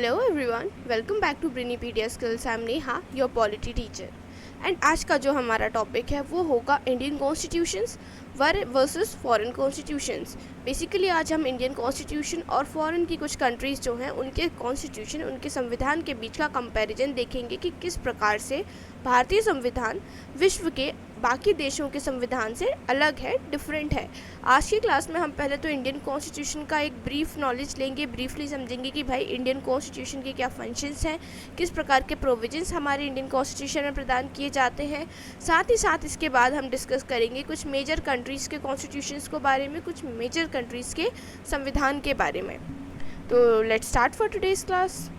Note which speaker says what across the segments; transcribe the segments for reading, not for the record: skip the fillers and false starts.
Speaker 1: Hello everyone, welcome back to Brinipedia Skills. I'm Neha, your polity teacher. And आज का जो हमारा topic है वो होगा Indian constitutions versus foreign constitutions. Basically आज हम इंडियन कॉन्स्टिट्यूशन और फॉरेन की कुछ कंट्रीज़ जो हैं उनके कॉन्स्टिट्यूशन, उनके संविधान के बीच का कंपैरिजन देखेंगे कि किस प्रकार से भारतीय संविधान विश्व के बाकी देशों के संविधान से अलग है, डिफरेंट है। आज की क्लास में हम पहले तो इंडियन कॉन्स्टिट्यूशन का एक ब्रीफ नॉलेज लेंगे, ब्रीफली समझेंगे कि भाई इंडियन कॉन्स्टिट्यूशन के क्या फंक्शंस हैं, किस प्रकार के प्रोविजंस हमारे इंडियन कॉन्स्टिट्यूशन में प्रदान किए जाते हैं। साथ ही साथ इसके बाद हम डिस्कस करेंगे कुछ मेजर कंट्रीज़ के कॉन्स्टिट्यूशंस के बारे में, कुछ मेजर कंट्रीज़ के संविधान के बारे में। तो let's start for today's class.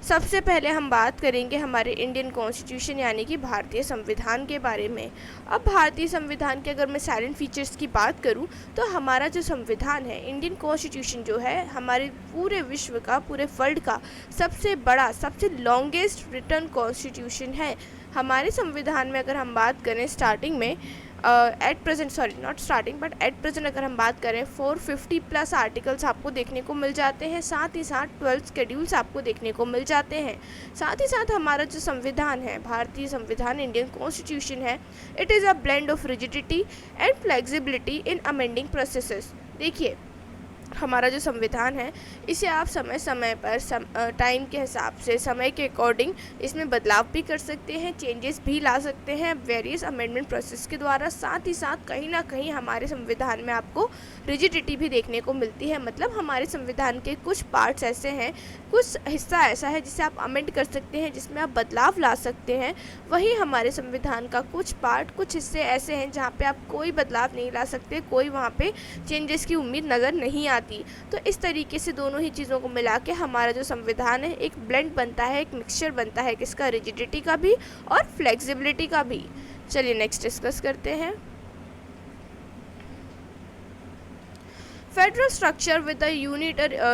Speaker 1: सबसे पहले हम बात करेंगे हमारे इंडियन कॉन्स्टिट्यूशन यानी कि भारतीय संविधान के बारे में। अब भारतीय संविधान के अगर मैं साइलेंट फीचर्स की बात करूं तो हमारा जो संविधान है, इंडियन कॉन्स्टिट्यूशन जो है, हमारे पूरे विश्व का, पूरे वर्ल्ड का सबसे बड़ा, सबसे लॉन्गेस्ट रिटन कॉन्स्टिट्यूशन है। हमारे संविधान में अगर हम बात करें स्टार्टिंग में एट प्रेजेंट अगर हम बात करें 450+ आर्टिकल्स आपको देखने को मिल जाते हैं। साथ ही साथ 12 शेड्यूल्स आपको देखने को मिल जाते हैं। साथ ही साथ हमारा जो संविधान है, भारतीय संविधान, इंडियन कॉन्स्टिट्यूशन है, it is a blend of rigidity and flexibility in amending processes. देखिए, हमारा जो संविधान है इसे आप समय समय पर टाइम के हिसाब से, समय के अकॉर्डिंग इसमें बदलाव भी कर सकते हैं, चेंजेस भी ला सकते हैं वेरियस अमेंडमेंट प्रोसेस के द्वारा। साथ ही साथ कहीं ना कहीं हमारे संविधान में आपको रिजिडिटी भी देखने को मिलती है। मतलब हमारे संविधान के कुछ पार्ट्स ऐसे हैं, कुछ हिस्सा ऐसा है जिसे आप अमेंड कर सकते हैं, जिसमें आप बदलाव ला सकते हैं। वहीं हमारे संविधान का कुछ पार्ट, कुछ हिस्से ऐसे हैं जहाँ पे आप कोई बदलाव नहीं ला सकते, कोई वहाँ पे चेंजेस की उम्मीद नज़र नहीं आती। तो इस तरीके से दोनों ही चीज़ों को मिला के हमारा जो संविधान है एक ब्लेंड बनता है, एक मिक्सचर बनता है, किसका, रिजिडिटी का भी और फ्लेक्सिबिलिटी का भी। चलिए नेक्स्ट डिस्कस करते हैं। Federal structure with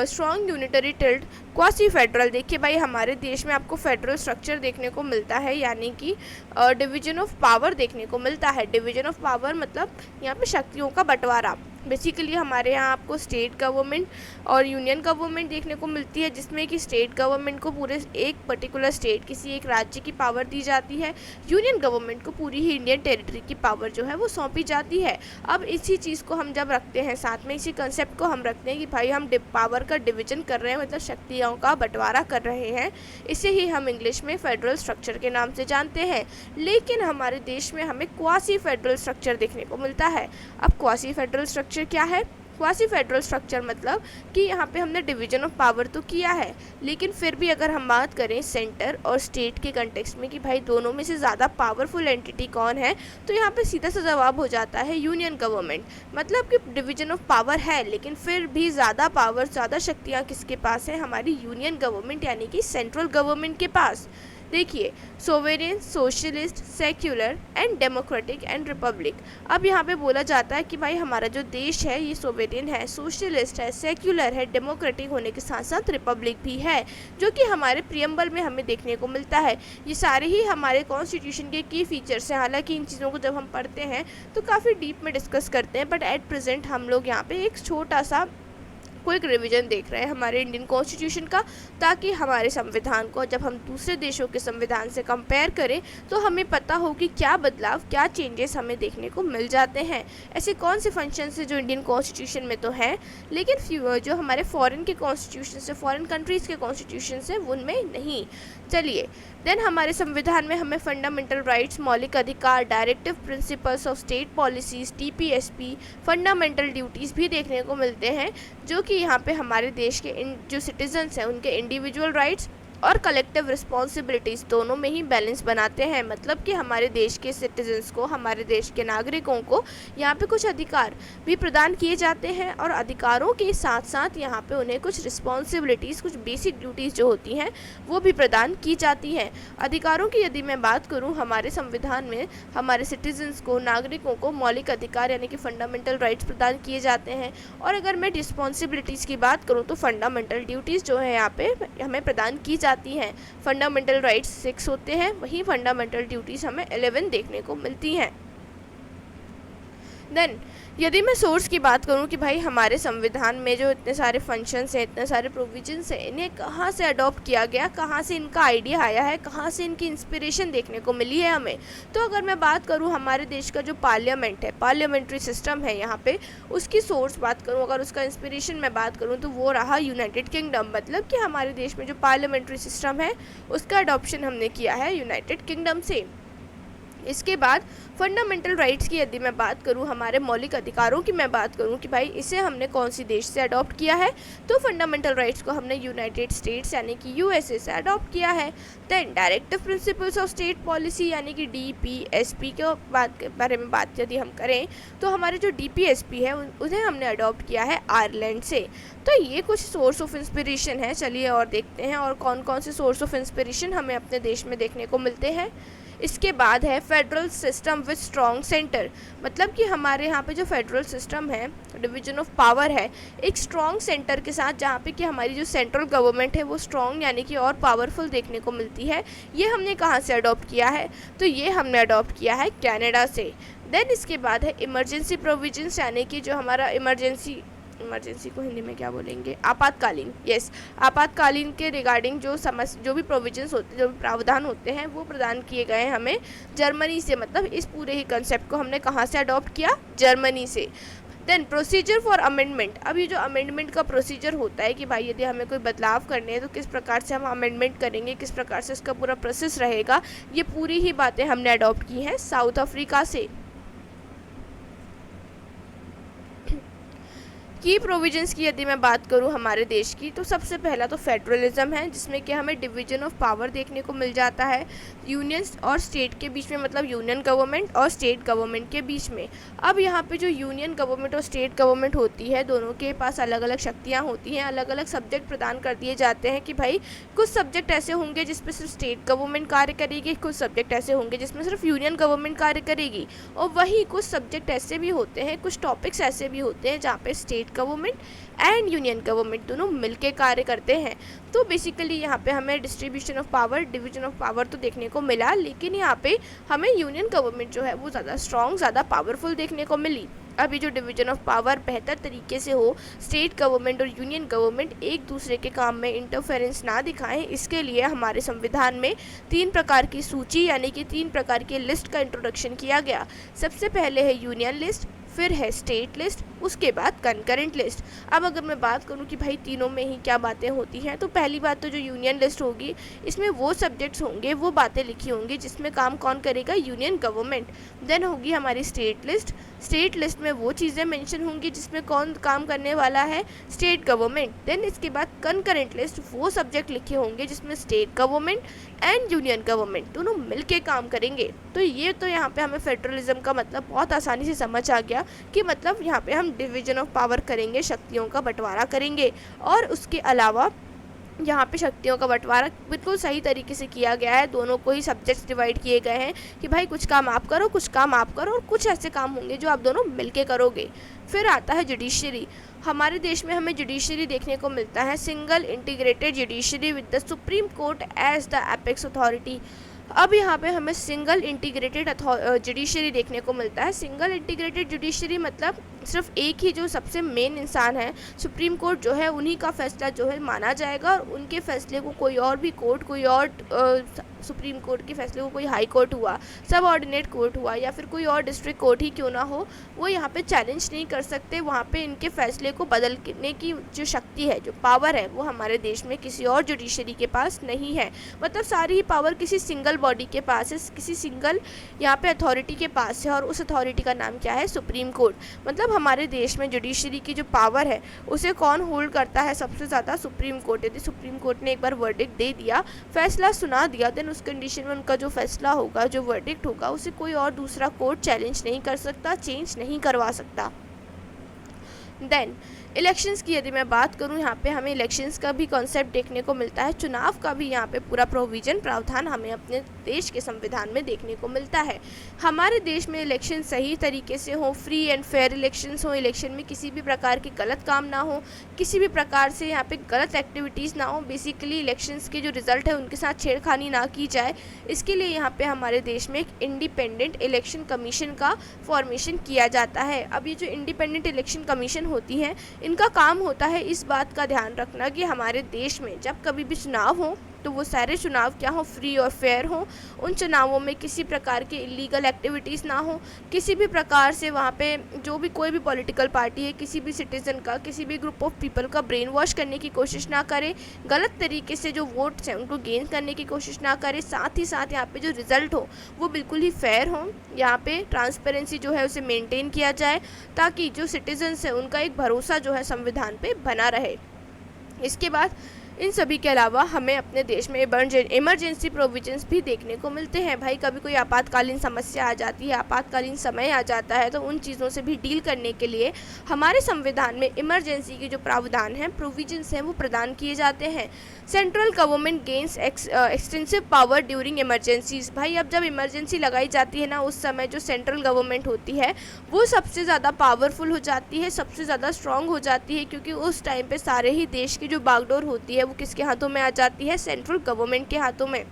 Speaker 1: strong unitary tilt, quasi federal. देखिए भाई, हमारे देश में आपको फेडरल स्ट्रक्चर देखने को मिलता है, यानी कि डिवीजन ऑफ पावर देखने को मिलता है। डिवीजन ऑफ पावर मतलब यहाँ पे शक्तियों का बंटवारा। बेसिकली हमारे यहाँ आपको स्टेट गवर्नमेंट और यूनियन गवर्नमेंट देखने को मिलती है, जिसमें कि स्टेट गवर्नमेंट को पूरे एक पर्टिकुलर स्टेट, किसी एक राज्य की पावर दी जाती है। यूनियन गवर्नमेंट को पूरी ही इंडियन टेरिटरी की पावर जो है वो सौंपी जाती है। अब इसी चीज़ को हम जब रखते हैं साथ में, इसी कंसेप्ट को हम रखते हैं कि भाई हम पावर का डिवीजन कर रहे हैं, मतलब शक्तियों का बंटवारा कर रहे हैं। इसे ही हम इंग्लिश में फेडरल स्ट्रक्चर के नाम से जानते हैं। लेकिन हमारे देश में हमें क्वासी फेडरल स्ट्रक्चर देखने को मिलता है। अब क्वासी फेडरल स्ट्रक्चर क्या है? क्वासी फेडरल स्ट्रक्चर मतलब कि यहाँ पे हमने डिवीजन ऑफ पावर तो किया है, लेकिन फिर भी अगर हम बात करें सेंटर और स्टेट के कंटेक्स्ट में कि भाई दोनों में से ज़्यादा पावरफुल एंटिटी कौन है, तो यहाँ पे सीधा सा जवाब हो जाता है यूनियन गवर्नमेंट। मतलब कि डिवीजन ऑफ पावर है, लेकिन फिर भी ज़्यादा पावर, ज़्यादा शक्तियाँ किसके पास है? हमारी यूनियन गवर्नमेंट यानी कि सेंट्रल गवर्नमेंट के पास। देखिए, sovereign, socialist, secular and democratic and Republic. अब यहाँ पे बोला जाता है कि भाई हमारा जो देश है ये सोवेरियन है, सोशलिस्ट है, सेक्युलर है, डेमोक्रेटिक होने के साथ साथ रिपब्लिक भी है, जो कि हमारे प्रियम्बल में हमें देखने को मिलता है। ये सारे ही हमारे कॉन्स्टिट्यूशन के की फीचर्स हैं। हालांकि इन चीज़ों को जब हम पढ़ते हैं तो काफ़ी डीप में डिस्कस करते हैं, बट एट प्रेजेंट हम लोग यहाँ पे एक छोटा सा क्विक रिवीजन देख रहे हैं हमारे इंडियन कॉन्स्टिट्यूशन का, ताकि हमारे संविधान को जब हम दूसरे देशों के संविधान से कंपेयर करें तो हमें पता हो कि क्या बदलाव, क्या चेंजेस हमें देखने को मिल जाते हैं। ऐसे कौन से फंक्शंस हैं जो इंडियन कॉन्स्टिट्यूशन में तो हैं, लेकिन जो हमारे फॉरेन के कॉन्स्टिट्यूशन से, फॉरेन कंट्रीज़ के कॉन्स्टिट्यूशन से, उनमें नहीं। चलिए, देन हमारे संविधान में हमें फंडामेंटल राइट्स, मौलिक अधिकार, directive principles of state policies, TPSP, fundamental duties भी देखने को मिलते हैं, जो कि यहाँ पे हमारे देश के जो सिटीजन्स हैं उनके इंडिविजुअल राइट्स और कलेक्टिव रिस्पॉन्सिबिलिटीज़ दोनों में ही बैलेंस बनाते हैं। मतलब कि हमारे देश के सिटीजन्स को, हमारे देश के नागरिकों को यहाँ पे कुछ अधिकार भी प्रदान किए जाते हैं, और अधिकारों के साथ साथ यहाँ पे उन्हें कुछ रिस्पॉन्सिबिलिटीज़, कुछ बेसिक ड्यूटीज़ जो होती हैं वो भी प्रदान की जाती हैं। अधिकारों की यदि मैं बात करूँ, हमारे संविधान में हमारे सिटीजन्स को, नागरिकों को मौलिक अधिकार यानी कि फंडामेंटल राइट्स प्रदान किए जाते हैं। और अगर मैं रिस्पॉन्सिबिलिटीज़ की बात करूँ तो फंडामेंटल ड्यूटीज़ जो है यहाँ पे हमें प्रदान की जाती हैं। फंडामेंटल राइट्स 6 होते हैं, वहीं फंडामेंटल ड्यूटीज़ हमें 11 देखने को मिलती हैं। देन यदि मैं सोर्स की बात करूं कि भाई हमारे संविधान में जो इतने सारे फंक्शंस हैं, इतने सारे प्रोविजंस हैं, इन्हें कहाँ से अडॉप्ट किया गया, कहाँ से इनका आइडिया आया है, कहाँ से इनकी इंस्पिरेशन देखने को मिली है हमें। तो अगर मैं बात करूं हमारे देश का जो पार्लियामेंट है, पार्लियामेंट्री सिस्टम है यहाँ पे, उसकी सोर्स बात करूँ, अगर उसका इंस्पिरेशन मैं बात करूँ तो वो रहा यूनाइटेड किंगडम। मतलब कि हमारे देश में जो पार्लियामेंट्री सिस्टम है उसका अडॉप्शन हमने किया है यूनाइटेड किंगडम से। इसके बाद फंडामेंटल राइट्स की यदि मैं बात करूं, हमारे मौलिक अधिकारों की मैं बात करूं कि भाई इसे हमने कौन सी देश से अडॉप्ट किया है, तो फंडामेंटल राइट्स को हमने यूनाइटेड स्टेट्स यानी कि यूएसए से अडॉप्ट किया है। Then directive principles of state policy यानी कि डीपीएसपी के बारे में बात यदि हम करें तो हमारे जो डीपीएसपी है उन्हें हमने अडॉप्ट किया है आयरलैंड से। तो ये कुछ सोर्स ऑफ इंस्पिरेशन है। चलिए और देखते हैं और कौन कौन से सोर्स ऑफ इंस्पिरेशन हमें अपने देश में देखने को मिलते हैं। इसके बाद है federal system with strong centre. मतलब कि हमारे यहाँ पे जो फेडरल सिस्टम है, डिवीजन ऑफ पावर है, एक स्ट्रॉन्ग सेंटर के साथ, जहाँ पे कि हमारी जो सेंट्रल गवर्नमेंट है वो स्ट्रॉन्ग यानी कि और पावरफुल देखने को मिलती है। ये हमने कहाँ से अडॉप्ट किया है, तो ये हमने अडॉप्ट किया है कनाडा से। देन इसके बाद है इमरजेंसी प्रोविजंस यानी कि जो हमारा इमरजेंसी को हिंदी में क्या बोलेंगे, आपातकालीन। यस, आपातकालीन के रिगार्डिंग जो भी प्रोविजंस होते हैं, जो भी प्रावधान होते हैं, वो प्रदान किए गए हैं हमें जर्मनी से। मतलब इस पूरे ही कंसेप्ट को हमने कहाँ से अडॉप्ट किया, जर्मनी से। Then procedure for amendment. अब ये जो अमेंडमेंट का प्रोसीजर होता है कि भाई यदि हमें कोई बदलाव करने हैं तो किस प्रकार से हम अमेंडमेंट करेंगे, किस प्रकार से इसका पूरा प्रोसेस रहेगा, ये पूरी ही बातें हमने अडॉप्ट की हैं साउथ अफ्रीका से। की प्रोविजंस की यदि मैं बात करूं हमारे देश की, तो सबसे पहला तो फेडरलिज्म है, जिसमें कि हमें डिवीजन ऑफ पावर देखने को मिल जाता है यूनियन और स्टेट के बीच में, मतलब यूनियन गवर्नमेंट और स्टेट गवर्नमेंट के बीच में। अब यहाँ पे जो यूनियन गवर्नमेंट और स्टेट गवर्नमेंट होती है, दोनों के पास अलग अलग शक्तियाँ होती हैं, अलग अलग सब्जेक्ट प्रदान कर दिए जाते हैं कि भाई कुछ सब्जेक्ट ऐसे होंगे जिसमें सिर्फ स्टेट गवर्नमेंट कार्य करेगी, कुछ सब्जेक्ट ऐसे होंगे जिसमें सिर्फ यूनियन गवर्नमेंट कार्य करेगी, और वही कुछ सब्जेक्ट ऐसे भी होते हैं, कुछ टॉपिक्स ऐसे भी होते हैं जहाँ पे state government and union government दोनों मिलके कार्य करते हैं। तो बेसिकली यहाँ पे हमें distribution of power, division of power तो देखने को मिला, लेकिन यहाँ पे हमें यूनियन गवर्नमेंट जो है वो ज़्यादा स्ट्रॉन्ग, ज़्यादा पावरफुल देखने को मिली। अभी जो डिवीजन ऑफ पावर बेहतर तरीके से हो, स्टेट गवर्नमेंट और यूनियन गवर्नमेंट एक दूसरे के काम में इंटरफेरेंस ना दिखाएं, इसके लिए हमारे संविधान में 3 प्रकार की सूची यानी कि 3 प्रकार की लिस्ट का इंट्रोडक्शन किया गया। सबसे पहले है यूनियन लिस्ट, फिर है स्टेट लिस्ट, उसके बाद कंकरेंट लिस्ट। अब अगर मैं बात करूं कि भाई तीनों में ही क्या बातें होती हैं, तो पहली बात तो जो यूनियन लिस्ट होगी, इसमें वो सब्जेक्ट्स होंगे, वो बातें लिखी होंगी जिसमें काम कौन करेगा, यूनियन गवर्नमेंट। देन होगी हमारी स्टेट लिस्ट, स्टेट लिस्ट में वो चीज़ें मेंशन होंगी जिसमें कौन काम करने वाला है, स्टेट गवर्नमेंट। देन इसके बाद कंकरेंट लिस्ट, वो सब्जेक्ट लिखे होंगे जिसमें state government and union government दोनों मिलके काम करेंगे। तो ये तो यहाँ पे हमें फेडरलिज्म का मतलब बहुत आसानी से समझ आ गया कि मतलब यहाँ पे हम डिवीजन ऑफ पावर करेंगे, शक्तियों का बंटवारा करेंगे, और उसके अलावा यहाँ पे शक्तियों का बंटवारा बिल्कुल सही तरीके से किया गया है। दोनों को ही सब्जेक्ट्स डिवाइड किए गए हैं कि भाई कुछ काम आप करो, कुछ काम आप करो, और कुछ ऐसे काम होंगे जो आप दोनों मिलके करोगे। फिर आता है जुडिशरी। हमारे देश में हमें जुडिशरी देखने को मिलता है single integrated judiciary with the Supreme Court as the apex authority. अब यहाँ पे हमें सिंगल इंटीग्रेटेड जुडिशरी देखने को मिलता है। सिंगल इंटीग्रेटेड जुडिशरी मतलब सिर्फ एक ही जो सबसे मेन इंसान है, सुप्रीम कोर्ट जो है, उन्हीं का फैसला जो है माना जाएगा, और उनके फैसले को कोई और भी कोर्ट, कोई और सुप्रीम कोर्ट के फैसले को कोई हाई कोर्ट हुआ, सब ऑर्डिनेट कोर्ट हुआ, या फिर कोई और डिस्ट्रिक्ट कोर्ट ही क्यों ना हो, वो यहाँ पे चैलेंज नहीं कर सकते। वहाँ पे इनके फैसले को बदलने की जो शक्ति है, जो पावर है, वो हमारे देश में किसी और जुडिशरी के पास नहीं है। मतलब सारी ही पावर किसी सिंगल बॉडी के पास है, किसी सिंगल यहाँ पे अथॉरिटी के पास है, और उस अथॉरिटी का नाम क्या है, सुप्रीम कोर्ट। मतलब हमारे देश में जुडिशरी की जो पावर है उसे कौन होल्ड करता है सबसे ज़्यादा, सुप्रीम कोर्ट। यदि सुप्रीम कोर्ट ने एक बार वर्डिक्ट दे दिया, फैसला सुना दिया, देन उस कंडीशन में उनका जो फैसला होगा, जो वर्डिक्ट होगा, उसे कोई और दूसरा कोर्ट चैलेंज नहीं कर सकता, चेंज नहीं करवा सकता। देन इलेक्शंस की यदि मैं बात करूं, यहाँ पे हमें इलेक्शंस का भी कॉन्सेप्ट देखने को मिलता है, चुनाव का भी यहाँ पे पूरा प्रोविजन प्रावधान हमें अपने देश के संविधान में देखने को मिलता है। हमारे देश में इलेक्शन सही तरीके से हो, फ्री एंड फेयर इलेक्शंस हो, इलेक्शन में किसी भी प्रकार की गलत काम ना हो, किसी भी प्रकार से यहाँ पे गलत एक्टिविटीज़ ना हो, बेसिकली इलेक्शंस के जो रिजल्ट है उनके साथ छेड़खानी ना की जाए, इसके लिए यहाँ पे हमारे देश में एक इंडिपेंडेंट इलेक्शन कमीशन का फॉर्मेशन किया जाता है। अब ये जो इंडिपेंडेंट इलेक्शन कमीशन होती है, इनका काम होता है इस बात का ध्यान रखना कि हमारे देश में जब कभी भी चुनाव हो तो वो सारे चुनाव क्या हो, फ्री और फेयर हो, उन चुनावों में किसी प्रकार की इलीगल एक्टिविटीज़ ना हो, किसी भी प्रकार से वहाँ पे जो भी कोई भी पॉलिटिकल पार्टी है किसी भी सिटीज़न का, किसी भी ग्रुप ऑफ पीपल का ब्रेन वॉश करने की कोशिश ना करे, गलत तरीके से जो वोट्स हैं उनको गेन करने की कोशिश ना करे, साथ ही साथ यहाँ पे जो रिज़ल्ट हो वो बिल्कुल ही फेयर हो, यहाँ पे ट्रांसपेरेंसी जो है उसे मेनटेन किया जाए ताकि जो सिटीजन्स हैं उनका एक भरोसा जो है संविधान पे बना रहे। इसके बाद इन सभी के अलावा हमें अपने देश में इमरजेंसी प्रोविजंस भी देखने को मिलते हैं। भाई कभी कोई आपातकालीन समस्या आ जाती है, आपातकालीन समय आ जाता है, तो उन चीज़ों से भी डील करने के लिए हमारे संविधान में इमरजेंसी के जो प्रावधान हैं, प्रोविजंस हैं, वो प्रदान किए जाते हैं। Central government gains extensive power during emergencies. भाई अब जब इमरजेंसी लगाई जाती है ना, उस समय जो सेंट्रल गवर्नमेंट होती है वो सबसे ज़्यादा पावरफुल हो जाती है, सबसे ज़्यादा स्ट्रांग हो जाती है, क्योंकि उस टाइम पे सारे ही देश की जो बागडोर होती है वो किसके हाथों में आ जाती है, सेंट्रल गवर्नमेंट के हाथों में।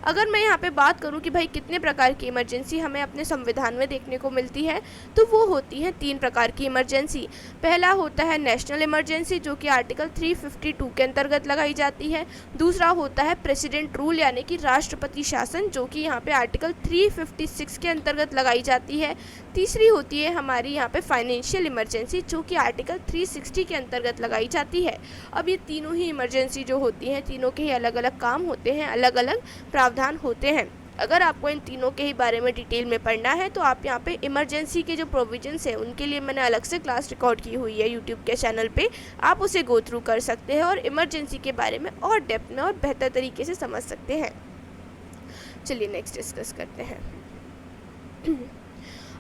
Speaker 1: अगर मैं यहाँ पे बात करूँ कि भाई कितने प्रकार की इमरजेंसी हमें अपने संविधान में देखने को मिलती है, तो वो होती है 3 प्रकार की इमरजेंसी। पहला होता है नेशनल इमरजेंसी, जो कि आर्टिकल 352 के अंतर्गत लगाई जाती है। दूसरा होता है प्रेसिडेंट रूल यानी कि राष्ट्रपति शासन, जो कि यहाँ पे आर्टिकल 356 के अंतर्गत लगाई जाती है। तीसरी होती है हमारी यहाँ पे फाइनेंशियल इमरजेंसी, जो कि आर्टिकल 360 के अंतर्गत लगाई जाती है। अब ये तीनों ही इमरजेंसी जो होती हैं, तीनों के ही अलग अलग काम होते हैं, अलग अलग प्रावधान होते हैं। अगर आपको इन तीनों के ही बारे में डिटेल में पढ़ना है तो आप यहाँ पे इमरजेंसी के जो प्रोविजंस हैं उनके लिए मैंने अलग से क्लास रिकॉर्ड की हुई है यूट्यूब के चैनल पे, आप उसे गो थ्रू कर सकते हैं और इमरजेंसी के बारे में और डेप्थ में और बेहतर तरीके से समझ सकते हैं। चलिए नेक्स्ट डिस्कस करते हैं।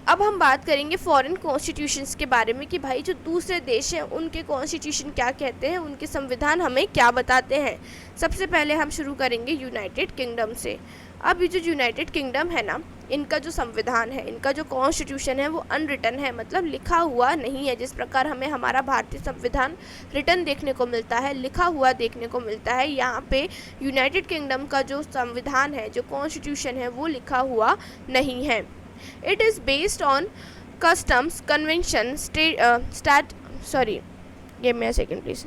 Speaker 1: अब हम बात करेंगे फॉरेन कॉन्स्टिट्यूशंस के बारे में कि भाई जो दूसरे देश हैं उनके कॉन्स्टिट्यूशन क्या कहते हैं, उनके संविधान हमें क्या बताते हैं। सबसे पहले हम शुरू करेंगे यूनाइटेड किंगडम से। अब ये जो यूनाइटेड किंगडम है ना, इनका जो संविधान है, इनका जो कॉन्स्टिट्यूशन है वो अनरिटन है, मतलब लिखा हुआ नहीं है। जिस प्रकार हमें हमारा भारतीय संविधान रिटन देखने को मिलता है, लिखा हुआ देखने को मिलता है, यहाँ पे यूनाइटेड किंगडम का जो संविधान है, जो कॉन्स्टिट्यूशन है, वो लिखा हुआ नहीं है। It is based on customs, convention, give me a second please.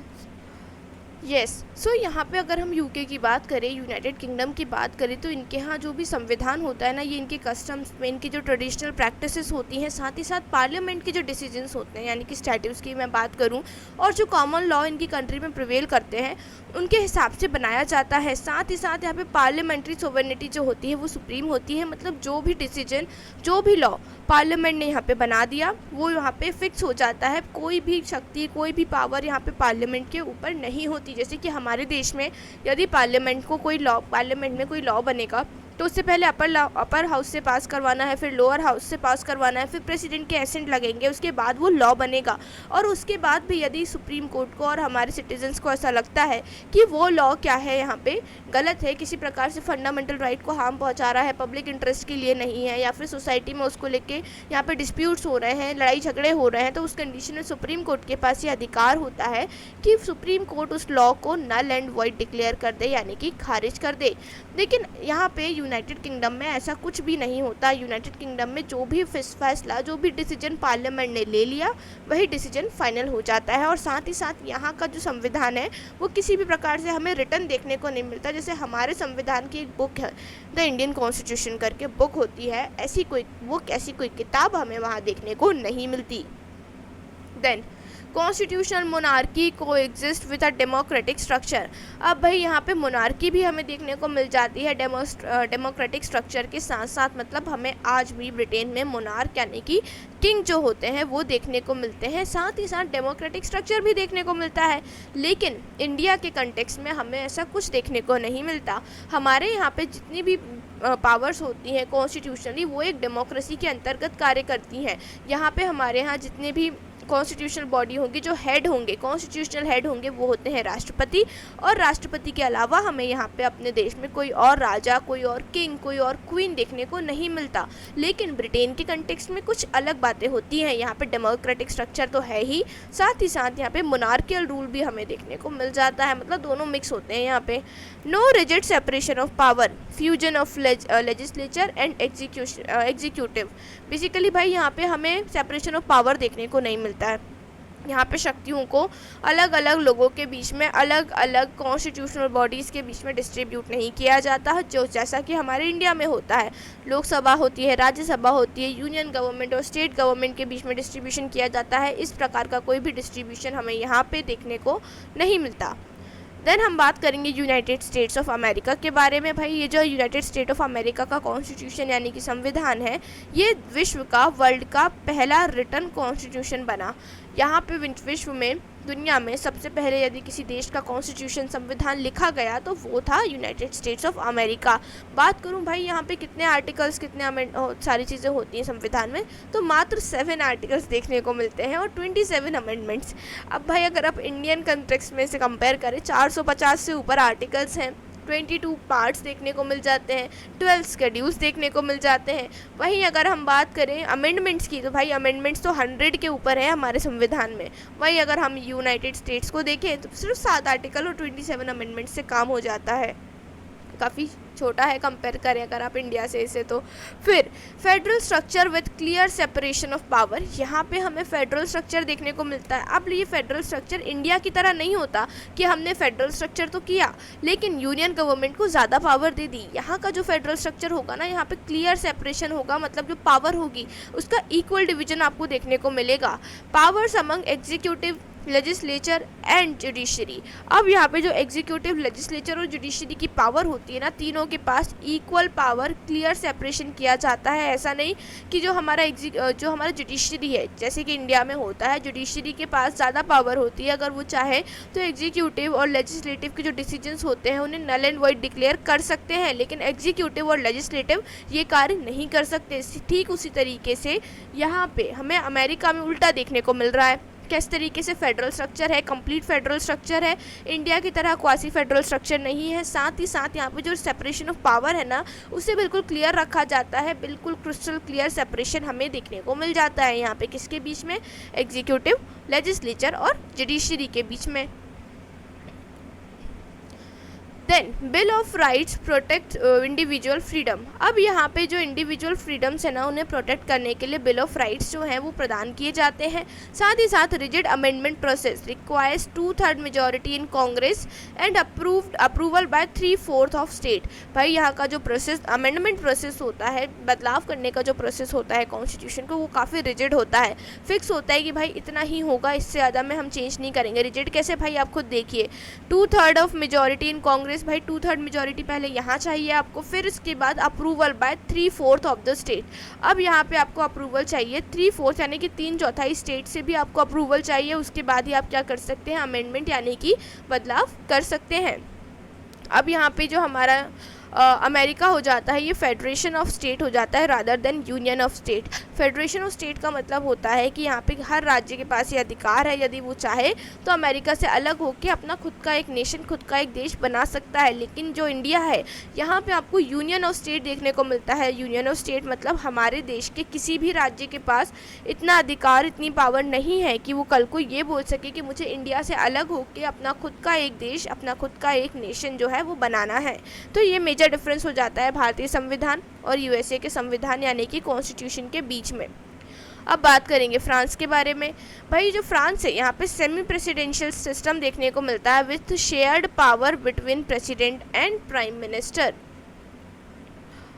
Speaker 1: Yes so यहाँ पे अगर हम यूके की बात करें, यूनाइटेड किंगडम की बात करें, तो इनके यहाँ जो भी संविधान होता है ना, ये इनके कस्टम्स में, इनकी जो ट्रेडिशनल प्रैक्टिसेस होती हैं, साथ ही साथ पार्लियामेंट के जो डिसीजंस होते हैं यानी कि स्टैट्यूट्स की मैं बात करूँ, और जो कॉमन लॉ इनकी कंट्री में प्रिवेल करते हैं उनके हिसाब से बनाया जाता है। साथ ही साथ यहाँ पे पार्लियामेंट्री सोवरेनिटी जो होती है वो सुप्रीम होती है, मतलब जो भी डिसीजन, जो भी लॉ पार्लियामेंट ने यहाँ पे बना दिया वो यहाँ पे फिक्स हो जाता है। कोई भी शक्ति, कोई भी पावर यहाँ पे पार्लियामेंट के ऊपर नहीं होती। जैसे कि हमारे देश में यदि पार्लियामेंट में कोई लॉ बनेगा तो उससे पहले अपर हाउस से पास करवाना है, फिर लोअर हाउस से पास करवाना है, फिर प्रेसिडेंट के एसेंट लगेंगे, उसके बाद वो लॉ बनेगा। और उसके बाद भी यदि सुप्रीम कोर्ट को और हमारे सिटीजन्स को ऐसा लगता है कि वो लॉ क्या है, यहाँ पे गलत है, किसी प्रकार से फंडामेंटल राइट को हार्म पहुँचा रहा है, पब्लिक इंटरेस्ट के लिए नहीं है, या फिर सोसाइटी में उसको लेके यहाँ पे डिस्प्यूट्स हो रहे हैं, लड़ाई झगड़े हो रहे हैं, तो उस कंडीशन में सुप्रीम कोर्ट के पास ये अधिकार होता है कि सुप्रीम कोर्ट उस लॉ को नल एंड वॉइड डिक्लेयर कर दे, यानी कि खारिज कर दे। लेकिन यहाँ पे यूनाइटेड किंगडम में ऐसा कुछ भी नहीं होता। यूनाइटेड किंगडम में जो भी फैसला, जो भी डिसीजन पार्लियामेंट ने ले लिया वही डिसीजन फाइनल हो जाता है। और साथ ही साथ यहाँ का जो संविधान है वो किसी भी प्रकार से हमें रिटन देखने को नहीं मिलता। जैसे हमारे संविधान की एक बुक है, द इंडियन कॉन्स्टिट्यूशन करके बुक होती है, ऐसी कोई बुक, ऐसी कोई किताब हमें वहाँ देखने को नहीं मिलती। देन कॉन्स्टिट्यूशनल मोनार्की को exist with a democratic structure. अब भाई यहाँ पे मोनार्की भी हमें देखने को मिल जाती है डेमोक्रेटिक स्ट्रक्चर के साथ साथ, मतलब हमें आज भी ब्रिटेन में मोनार्क यानी कि किंग जो होते हैं वो देखने को मिलते हैं, साथ ही साथ डेमोक्रेटिक स्ट्रक्चर भी देखने को मिलता है। लेकिन इंडिया के कंटेक्स्ट में हमें ऐसा कुछ देखने को नहीं मिलता। हमारे यहाँ पे जितनी भी पावर्स होती हैं कॉन्स्टिट्यूशनली वो एक डेमोक्रेसी के अंतर्गत कार्य करती हैं। यहाँ पे हमारे यहाँ जितने भी कॉन्स्टिट्यूशनल बॉडी होगी, जो हेड होंगे, कॉन्स्टिट्यूशनल हेड होंगे, वो होते हैं राष्ट्रपति। और राष्ट्रपति के अलावा हमें यहाँ पे अपने देश में कोई और राजा, कोई और किंग, कोई और क्वीन देखने को नहीं मिलता। लेकिन ब्रिटेन के कंटेक्स्ट में कुछ अलग बातें होती हैं। यहाँ पे डेमोक्रेटिक स्ट्रक्चर तो है ही, साथ ही साथ यहाँ पे मोनार्कियल रूल भी हमें देखने को मिल जाता है, मतलब दोनों मिक्स होते हैं यहाँ पे। No rigid separation of power, fusion of legislature and executive. Basically भाई यहाँ पे हमें सेपरेशन ऑफ पावर देखने को नहीं मिलता है। यहाँ पे शक्तियों को अलग अलग लोगों के बीच में, अलग अलग कॉन्स्टिट्यूशनल बॉडीज़ के बीच में डिस्ट्रीब्यूट नहीं किया जाता है, जो जैसा कि हमारे इंडिया में होता है। लोकसभा होती है, राज्यसभा होती है, यूनियन गवर्नमेंट और स्टेट गवर्नमेंट के बीच में डिस्ट्रीब्यूशन किया जाता है। इस प्रकार का कोई भी डिस्ट्रीब्यूशन हमें यहाँ पे देखने को नहीं मिलता। देन हम बात करेंगे यूनाइटेड स्टेट्स ऑफ अमेरिका के बारे में। भाई ये जो यूनाइटेड स्टेट ऑफ अमेरिका का कॉन्स्टिट्यूशन यानी कि संविधान है, ये विश्व का, वर्ल्ड का पहला रिटन कॉन्स्टिट्यूशन बना। यहाँ पे विश्व में, दुनिया में सबसे पहले यदि किसी देश का कॉन्स्टिट्यूशन, संविधान लिखा गया तो वो था यूनाइटेड स्टेट्स ऑफ अमेरिका। बात करूँ भाई यहाँ पे कितने आर्टिकल्स, कितने सारी चीज़ें होती हैं संविधान में, तो मात्र 7 आर्टिकल्स देखने को मिलते हैं और 27 अमेंडमेंट्स। अब भाई अगर आप इंडियन कंटेक्स्ट में से कंपेयर करें, 450 से ऊपर आर्टिकल्स हैं, 22 पार्ट्स देखने को मिल जाते हैं, 12 शेड्यूल्स देखने को मिल जाते हैं। वहीं अगर हम बात करें अमेंडमेंट्स की, तो भाई अमेंडमेंट्स तो 100 के ऊपर है हमारे संविधान में। वहीं अगर हम यूनाइटेड स्टेट्स को देखें तो सिर्फ 7 आर्टिकल और 27 अमेंडमेंट्स से काम हो जाता है। काफ़ी छोटा है कंपेयर करें अगर आप इंडिया से इसे। तो फिर federal structure with clear separation of power, यहाँ पे हमें फेडरल स्ट्रक्चर देखने को मिलता है। अब ये फेडरल स्ट्रक्चर इंडिया की तरह नहीं होता कि हमने फेडरल स्ट्रक्चर तो किया लेकिन यूनियन गवर्नमेंट को ज़्यादा पावर दे दी। यहाँ का जो फेडरल स्ट्रक्चर होगा ना, यहाँ पे क्लियर सेपरेशन होगा, मतलब जो पावर होगी उसका इक्वल डिवीजन आपको देखने को मिलेगा। Powers among executive, legislature and judiciary. अब यहाँ पे जो एग्जीक्यूटिव, लेजिस्लेचर और जुडिशरी की पावर होती है ना, तीनों के पास इक्वल पावर, क्लियर सेपरेशन किया जाता है। ऐसा नहीं कि जो हमारा जुडिशरी है, जैसे कि इंडिया में होता है, जुडिशरी के पास ज़्यादा पावर होती है, अगर वो चाहे तो एग्जीक्यूटिव और लेजिस्लेटिव के जो डिसीजंस होते हैं उन्हें नल एंड वॉइड डिक्लेयर कर सकते हैं, लेकिन एग्जीक्यूटिव और लेजिस्लेटिव ये कार्य नहीं कर सकते। ठीक उसी तरीके से यहाँ पे हमें अमेरिका में उल्टा देखने को मिल रहा है। किस तरीके से फेडरल स्ट्रक्चर है, कंप्लीट फेडरल स्ट्रक्चर है, इंडिया की तरह क्वासी फेडरल स्ट्रक्चर नहीं है। साथ ही साथ यहाँ पे जो सेपरेशन ऑफ पावर है ना, उसे बिल्कुल क्लियर रखा जाता है, बिल्कुल क्रिस्टल क्लियर सेपरेशन हमें देखने को मिल जाता है यहाँ पे। किसके बीच में? एग्जीक्यूटिव, लेजिस्लेचर और जुडिशरी के बीच में। Then bill of rights protect individual freedom. अब यहाँ पे जो इंडिविजुअल फ्रीडम्स है ना, उन्हें प्रोटेक्ट करने के लिए बिल ऑफ राइट्स जो हैं वो प्रदान किए जाते हैं। साथ ही साथ rigid amendment process requires 2/3 majority in Congress and approval bye 3/4 of state. भाई यहाँ का जो प्रोसेस, अमेंडमेंट प्रोसेस होता है, बदलाव करने का जो प्रोसेस होता है कॉन्स्टिट्यूशन को, वो काफ़ी रिजिड होता है, फिक्स होता है कि भाई इतना ही होगा, इससे ज़्यादा में हम चेंज नहीं करेंगे। रिजिड कैसे? भाई आप खुद देखिए, 2/3 ऑफ मेजॉरिटी इन कांग्रेस, भाई 2/3 मेजॉरिटी पहले यहाँ चाहिए आपको, फिर इसके बाद approval bye 3/4 of the state. अब यहाँ पे आपको अप्रूवल चाहिए 3/4 यानी कि 3/4 स्टेट से भी आपको अप्रूवल चाहिए, उसके बाद ही आप क्या कर सकते हैं? अमेंडमेंट यानी कि बदलाव कर सकते हैं। अब यहाँ पे जो हमारा अमेरिका हो जाता है, ये फेडरेशन ऑफ स्टेट हो जाता है rather than union of state. Federation of state का मतलब होता है कि यहाँ पे हर राज्य के पास ये अधिकार है, यदि वो चाहे तो अमेरिका से अलग होकर अपना खुद का एक नेशन, खुद का एक देश बना सकता है। लेकिन जो इंडिया है, यहाँ पे आपको यूनियन ऑफ स्टेट देखने को मिलता है। यूनियन ऑफ स्टेट मतलब हमारे देश के किसी भी राज्य के पास इतना अधिकार, इतनी पावर नहीं है कि वो कल को ये बोल सके कि मुझे इंडिया से अलग होकर अपना खुद का एक देश, अपना खुद का एक नेशन जो है वो बनाना है। तो ये मेजर डिफरेंस हो जाता है भारतीय संविधान और यूएसए के संविधान यानी कि कॉन्स्टिट्यूशन के बीच में। अब बात करेंगे फ्रांस के बारे में। भाई जो फ्रांस है, यहाँ पे सेमी प्रेसिडेंशियल सिस्टम देखने को मिलता है with shared power between president and prime minister.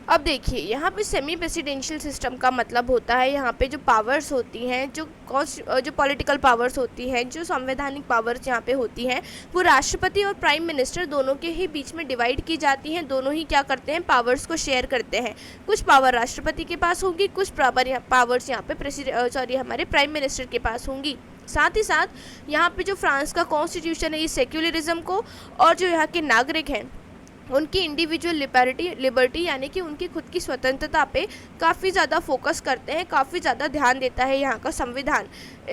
Speaker 1: अब देखिए, यहाँ पे सेमी प्रेसिडेंशियल सिस्टम का मतलब होता है यहाँ पे जो पावर्स होती हैं, जो पॉलिटिकल पावर्स होती हैं, जो संवैधानिक पावर्स यहाँ पे होती हैं, वो राष्ट्रपति और प्राइम मिनिस्टर दोनों के ही बीच में डिवाइड की जाती हैं। दोनों ही क्या करते हैं? पावर्स को शेयर करते हैं। कुछ पावर राष्ट्रपति के पास होगी, कुछ पावर्स यहाँ पे हमारे प्राइम मिनिस्टर के पास होंगी। साथ ही साथ यहाँ पे जो फ्रांस का कॉन्स्टिट्यूशन है, ये सेक्युलरिज्म को और जो यहाँ के नागरिक हैं उनकी इंडिविजुअल लिबर्टी यानी कि उनकी खुद की स्वतंत्रता पे काफ़ी ज़्यादा फोकस करते हैं, काफ़ी ज़्यादा ध्यान देता है यहाँ का संविधान।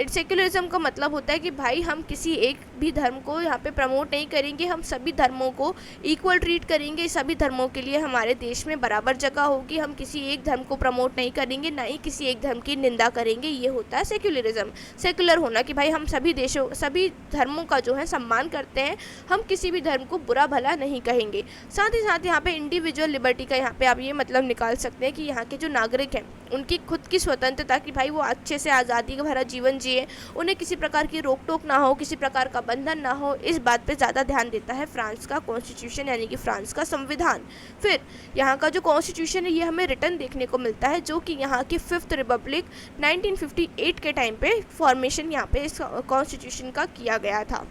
Speaker 1: सेक्युलरिज्म का मतलब होता है कि भाई हम किसी एक भी धर्म को यहाँ पे प्रमोट नहीं करेंगे, हम सभी धर्मों को इक्वल ट्रीट करेंगे, सभी धर्मों के लिए हमारे देश में बराबर जगह होगी, हम किसी एक धर्म को प्रमोट नहीं करेंगे, ना ही किसी एक धर्म की निंदा करेंगे। ये होता है सेक्युलरिज्म, सेक्युलर होना, कि भाई हम सभी धर्मों का जो है सम्मान करते हैं, हम किसी भी धर्म को बुरा भला नहीं कहेंगे। साथ ही साथ यहाँ पे इंडिविजुअल लिबर्टी का यहाँ पे आप ये मतलब निकाल सकते हैं कि यहाँ के जो नागरिक हैं उनकी खुद की स्वतंत्रता, कि भाई वो अच्छे से आज़ादी का भरा जीवन जिए, उन्हें किसी प्रकार की रोक टोक ना हो, किसी प्रकार का बंधन ना हो, इस बात पे ज़्यादा ध्यान देता है फ्रांस का कॉन्स्टिट्यूशन यानी कि फ्रांस का संविधान। फिर यहाँ का जो कॉन्स्टिट्यूशन है ये हमें रिटर्न देखने को मिलता है, जो कि यहाँ की 5th रिपब्लिक 1958 के टाइम पे फॉर्मेशन यहाँ पे इस कॉन्स्टिट्यूशन का किया गया था।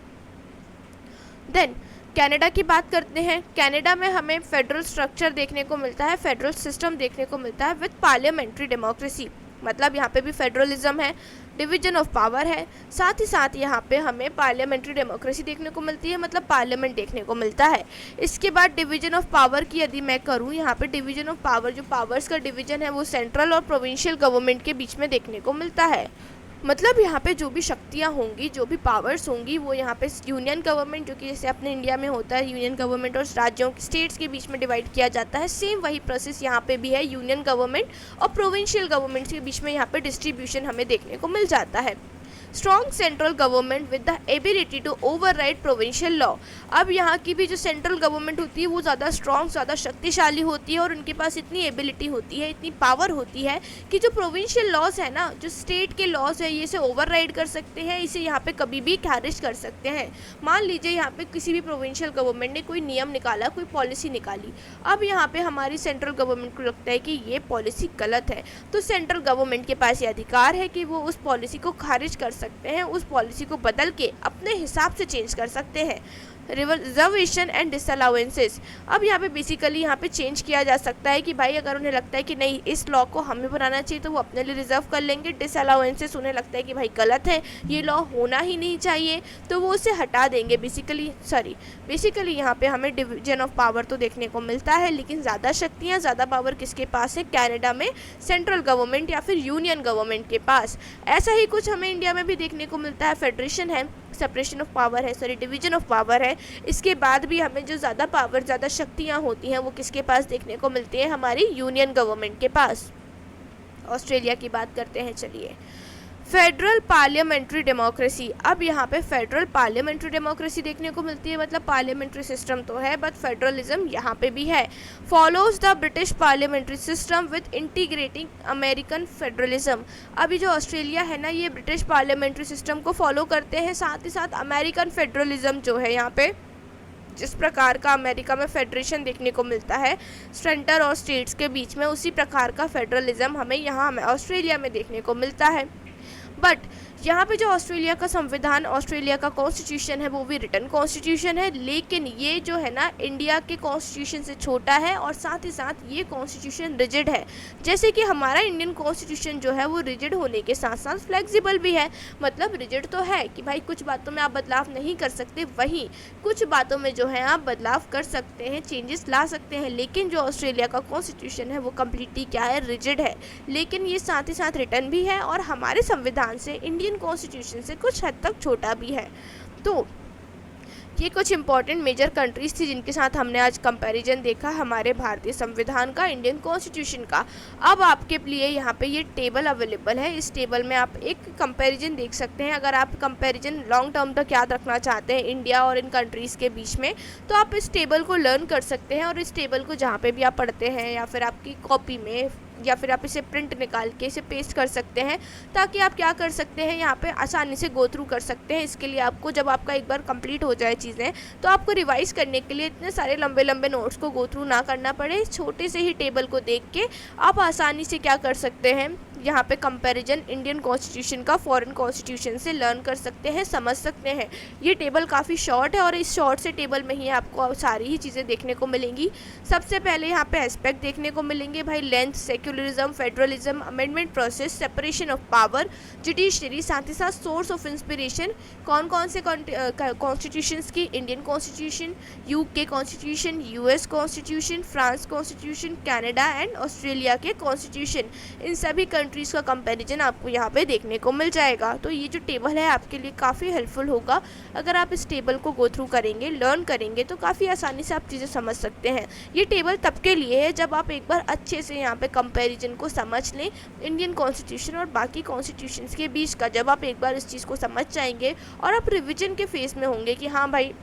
Speaker 1: देन कनाडा की बात करते हैं। कनाडा में हमें फेडरल स्ट्रक्चर देखने को मिलता है, फेडरल सिस्टम देखने को मिलता है विद पार्लियामेंट्री डेमोक्रेसी, मतलब यहाँ पे भी फेडरलिज्म है, डिवीजन ऑफ पावर है, साथ ही साथ यहाँ पे हमें पार्लियामेंट्री डेमोक्रेसी देखने को मिलती है, मतलब पार्लियामेंट देखने को मिलता है। इसके बाद डिवीजन ऑफ पावर की यदि मैं करूँ, यहाँ पे डिवीजन ऑफ पावर, जो पावर्स का डिवीजन है वो सेंट्रल और प्रोविंशियल गवर्नमेंट के बीच में देखने को मिलता है। मतलब यहाँ पे जो भी शक्तियाँ होंगी, जो भी पावर्स होंगी, वो यहाँ पे यूनियन गवर्नमेंट, जो कि जैसे अपने इंडिया में होता है यूनियन गवर्नमेंट और राज्यों स्टेट्स के बीच में डिवाइड किया जाता है, सेम वही प्रोसेस यहाँ पे भी है, यूनियन गवर्नमेंट और प्रोविंशियल गवर्नमेंट के बीच में यहाँ पे डिस्ट्रीब्यूशन हमें देखने को मिल जाता है। Strong central government with the ability to override provincial law. अब यहाँ की भी जो सेंट्रल गवर्नमेंट होती है वो ज़्यादा स्ट्रॉन्ग, ज़्यादा शक्तिशाली होती है और उनके पास इतनी एबिलिटी होती है, इतनी पावर होती है कि जो प्रोविंशियल लॉज है ना, जो स्टेट के लॉज है, ये इसे ओवरराइड कर सकते हैं, इसे यहाँ पे कभी भी खारिज कर सकते हैं। मान लीजिए यहाँ पे किसी भी प्रोविंशियल गवर्नमेंट ने कोई नियम निकाला, कोई पॉलिसी निकाली, अब यहाँ पे हमारी सेंट्रल गवर्नमेंट को लगता है कि ये पॉलिसी गलत है, तो सेंट्रल गवर्नमेंट के पास ये अधिकार है कि वो उस पॉलिसी को खारिज कर सकते हैं, उस पॉलिसी को बदल के अपने हिसाब से चेंज कर सकते हैं। रिजर्वेशन एंड डिसअलाउंसेस, अब यहाँ पे बेसिकली यहाँ पे चेंज किया जा सकता है कि भाई अगर उन्हें लगता है कि नहीं इस लॉ को हमें बनाना चाहिए तो वो अपने लिए रिजर्व कर लेंगे। डिसअलाउंसेस उन्हें लगता है कि भाई गलत है, ये लॉ होना ही नहीं चाहिए, तो वो उसे हटा देंगे। बेसिकली यहाँ पे हमें डिवीजन ऑफ पावर तो देखने को मिलता है, लेकिन ज़्यादा शक्तियाँ, ज़्यादा पावर किसके पास है? कनाडा में सेंट्रल गवर्नमेंट या फिर यूनियन गवर्नमेंट के पास। ऐसा ही कुछ हमें इंडिया में भी देखने को मिलता है, फेडरेशन है, सेपरेशन ऑफ पावर है, डिवीजन ऑफ पावर है। इसके बाद भी हमें जो ज़्यादा पावर, ज़्यादा शक्तियाँ होती हैं वो किसके पास देखने को मिलती हैं? हमारी यूनियन गवर्नमेंट के पास। ऑस्ट्रेलिया की बात करते हैं, चलिए। फेडरल पार्लियामेंट्री डेमोक्रेसी, अब यहाँ पे फेडरल पार्लियामेंट्री डेमोक्रेसी देखने को मिलती है, मतलब पार्लियामेंट्री सिस्टम तो है बट फेडरलिज्म यहाँ पे भी है। Follows the British parliamentary system with integrating American federalism, अभी जो ऑस्ट्रेलिया है ना ये ब्रिटिश पार्लियामेंट्री सिस्टम को फॉलो करते हैं, साथ ही साथ अमेरिकन फेडरलिज्म जो है यहाँ पे, जिस प्रकार का अमेरिका में फेडरेशन देखने को मिलता है सेंटर और स्टेट्स के बीच में, उसी प्रकार का फेडरलिज्म हमें यहाँ ऑस्ट्रेलिया में देखने को मिलता है। बट यहाँ पे जो ऑस्ट्रेलिया का संविधान, ऑस्ट्रेलिया का कॉन्स्टिट्यूशन है वो भी रिटन कॉन्स्टिट्यूशन है, लेकिन ये जो है ना इंडिया के कॉन्स्टिट्यूशन से छोटा है और साथ ही साथ ये कॉन्स्टिट्यूशन रिजिड है। जैसे कि हमारा इंडियन कॉन्स्टिट्यूशन जो है वो रिजिड होने के साथ साथ फ्लेक्सिबल भी है, मतलब रिजिड तो है कि भाई कुछ बातों में आप बदलाव नहीं कर सकते, वहीं कुछ बातों में जो है आप बदलाव कर सकते हैं, चेंजेस ला सकते हैं। लेकिन जो ऑस्ट्रेलिया का कॉन्स्टिट्यूशन है वो कम्प्लीटली क्या है? रिजिड है, लेकिन ये साथ ही साथ रिटन भी है और हमारे संविधान से, इंडियन कॉन्स्टिट्यूशन से कुछ हद तक छोटा भी है। तो ये कुछ इंपॉर्टेंट मेजर कंट्रीज थी जिनके साथ हमने आज कंपैरिजन देखा हमारे भारतीय संविधान का, इंडियन कॉन्स्टिट्यूशन का। अब आपके लिए यहाँ पे ये टेबल अवेलेबल है, इस टेबल में आप एक कंपैरिजन देख सकते हैं। अगर आप कंपैरिजन लॉन्ग टर्म तक याद रखना चाहते हैं इंडिया और इन कंट्रीज़ के बीच में, तो आप इस टेबल को लर्न कर सकते हैं और इस टेबल को जहाँ पे भी आप पढ़ते हैं या फिर आपकी कॉपी में या फिर आप इसे प्रिंट निकाल के इसे पेस्ट कर सकते हैं, ताकि आप क्या कर सकते हैं यहाँ पे आसानी से गो थ्रू कर सकते हैं। इसके लिए आपको जब आपका एक बार कंप्लीट हो जाए चीज़ें, तो आपको रिवाइज करने के लिए इतने सारे लंबे लंबे नोट्स को गो थ्रू ना करना पड़े। छोटे से ही टेबल को देख के आप आसानी से क्या कर सकते हैं, यहाँ पे कंपैरिजन इंडियन कॉन्स्टिट्यूशन का फॉरेन कॉन्स्टिट्यूशन से लर्न कर सकते हैं, समझ सकते हैं। ये टेबल काफ़ी शॉर्ट है और इस शॉर्ट से टेबल में ही आपको सारी ही चीज़ें देखने को मिलेंगी। सबसे पहले यहाँ पे एस्पेक्ट देखने को मिलेंगे भाई, length, secularism, federalism, amendment process, separation of power, judiciary, साथ ही साथ सोर्स ऑफ इंस्पिरेशन। कौन कौन से कॉन्स्टिट्यूशंस की? Indian constitution, UK constitution, US constitution, France constitution, Canada and Australia के कॉन्स्टिट्यूशन। इन सभी कंट्रीज़ का कंपैरिजन आपको यहाँ पे देखने को मिल जाएगा। तो ये जो टेबल है आपके लिए काफ़ी हेल्पफुल होगा। अगर आप इस टेबल को गो थ्रू करेंगे, लर्न करेंगे, तो काफ़ी आसानी से आप चीज़ें समझ सकते हैं। ये टेबल तब के लिए है जब आप एक बार अच्छे से यहाँ पे कंपैरिजन को समझ लें इंडियन कॉन्स्टिट्यूशन और बाकी कॉन्स्टिट्यूशंस के बीच का। जब आप एक बार इस चीज़ को समझ जाएंगे और आप रिविजन के फेज़ में होंगे कि हाँ भाई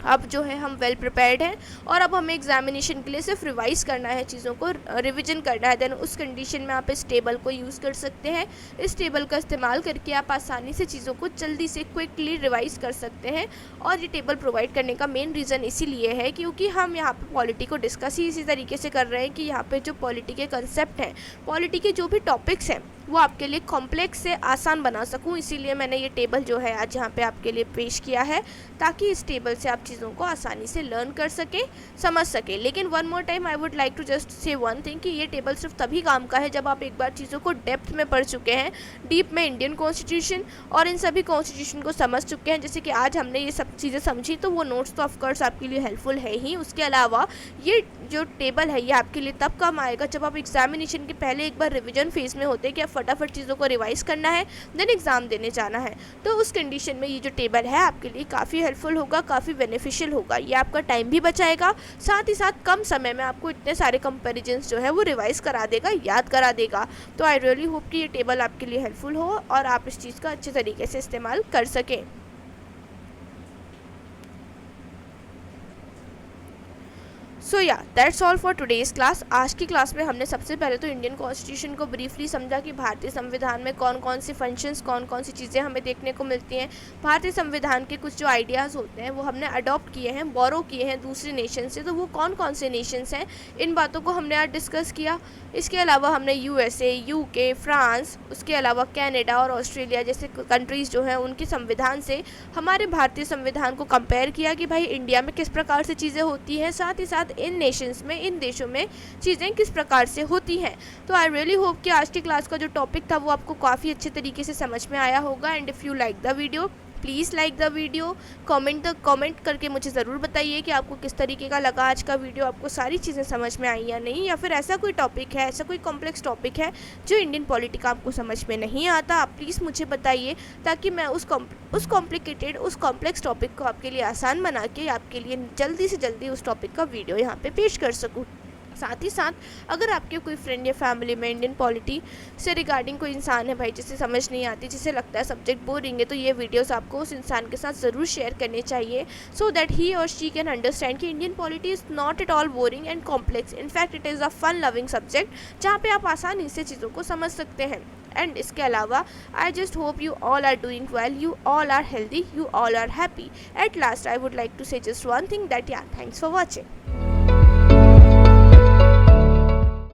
Speaker 1: अब जो है हम वेल प्रिपेयर्ड हैं और अब हमें एग्जामिनेशन के लिए सिर्फ रिवाइज़ करना है, चीज़ों को रिवीजन करना है, देन उस कंडीशन में आप इस टेबल को यूज़ कर सकते हैं। इस टेबल का इस्तेमाल करके आप आसानी से चीज़ों को जल्दी से क्विकली रिवाइज़ कर सकते हैं। और ये टेबल प्रोवाइड करने का मेन रीज़न इसीलिए है क्योंकि हम यहाँ पे पॉलिटी को डिस्कस ही इसी तरीके से कर रहे हैं कि यहाँ पे जो पॉलिटी के कंसेप्ट हैं, पॉलिटी के जो भी टॉपिक्स हैं, वो आपके लिए कॉम्प्लेक्स से आसान बना सकूं। इसीलिए मैंने ये टेबल जो है आज यहाँ पे आपके लिए पेश किया है, ताकि इस टेबल से आप चीज़ों को आसानी से लर्न कर सकें, समझ सकें। लेकिन one more time I would like to just say one thing कि ये टेबल सिर्फ तभी काम का है जब आप एक बार चीज़ों को डेप्थ में पढ़ चुके हैं, डीप में इंडियन कॉन्स्टिट्यूशन और इन सभी कॉन्स्टिट्यूशन को समझ चुके हैं। जैसे कि आज हमने ये सब चीज़ें समझी, तो वो नोट्स तो ऑफकोर्स आपके लिए हेल्पफुल है ही। उसके अलावा ये जो टेबल है ये आपके लिए तब काम आएगा जब आप एग्जामिनेशन के पहले एक बार रिविजन फेज में होते हैं कि आप फटाफट चीज़ों को रिवाइज करना है, देन एग्ज़ाम देने जाना है। तो उस कंडीशन में ये जो टेबल है आपके लिए काफ़ी हेल्पफुल होगा, काफ़ी बेनिफिशियल होगा। ये आपका टाइम भी बचाएगा, साथ ही साथ कम समय में आपको इतने सारे कंपेरिजन्स जो है वो रिवाइज करा देगा, याद करा देगा। तो आई रियली होप कि ये टेबल आपके लिए हेल्पफुल हो और आप इस चीज़ का अच्छे तरीके से इस्तेमाल कर सकें। सो या that's all for today's class. आज की क्लास में हमने सबसे पहले तो इंडियन कॉन्स्टिट्यूशन को ब्रीफली समझा कि भारतीय संविधान में कौन कौन से फंक्शंस, कौन कौन सी चीज़ें हमें देखने को मिलती हैं। भारतीय संविधान के कुछ जो आइडियाज़ होते हैं वो हमने अडॉप्ट किए हैं, बोरो किए हैं दूसरे नेशन से। तो वो कौन कौन से नेशंस हैं, इन बातों को हमने आज डिस्कस किया। इसके अलावा हमने यूएसए, यूके, फ्रांस, उसके अलावा कनाडा और ऑस्ट्रेलिया जैसे कंट्रीज़ जो हैं उनके संविधान से हमारे भारतीय संविधान को कंपेयर किया कि भाई इंडिया में किस प्रकार से चीज़ें होती हैं, साथ ही साथ इन नेशंस में, इन देशों में चीज़ें किस प्रकार से होती हैं। तो आई रियली होप कि आज की क्लास का जो टॉपिक था वो आपको काफ़ी अच्छे तरीके से समझ में आया होगा। And if you like the video, please like the video, comment करके मुझे ज़रूर बताइए कि आपको किस तरीके का लगा आज का वीडियो, आपको सारी चीज़ें समझ में आई या नहीं, या फिर ऐसा कोई टॉपिक है, ऐसा कोई कॉम्प्लेक्स टॉपिक है जो इंडियन पॉलिटी का आपको समझ में नहीं आता, आप प्लीज़ मुझे बताइए ताकि मैं उस कॉम्प्लिकेटेड, उस कॉम्प्लेक्स टॉपिक को आपके लिए आसान बना के आपके लिए जल्दी से जल्दी उस टॉपिक का वीडियो यहाँ पे पेश कर सकूँ। साथ ही साथ अगर आपके कोई फ्रेंड या फैमिली में इंडियन पॉलिटी से रिगार्डिंग कोई इंसान है भाई जिसे समझ नहीं आती, जिसे लगता है सब्जेक्ट बोरिंग है, तो ये वीडियोस आपको उस इंसान के साथ ज़रूर शेयर करने चाहिए, सो दैट ही और शी कैन अंडरस्टैंड कि Indian polity is not at all boring and complex. In fact it is a fun loving subject जहाँ पे आप आसानी से चीज़ों को समझ सकते हैं। एंड इसके अलावा I just hope you all are doing well, you all are healthy, you all are happy. At last I would like to say just one thing that या थैंक्स फॉर वॉचिंग।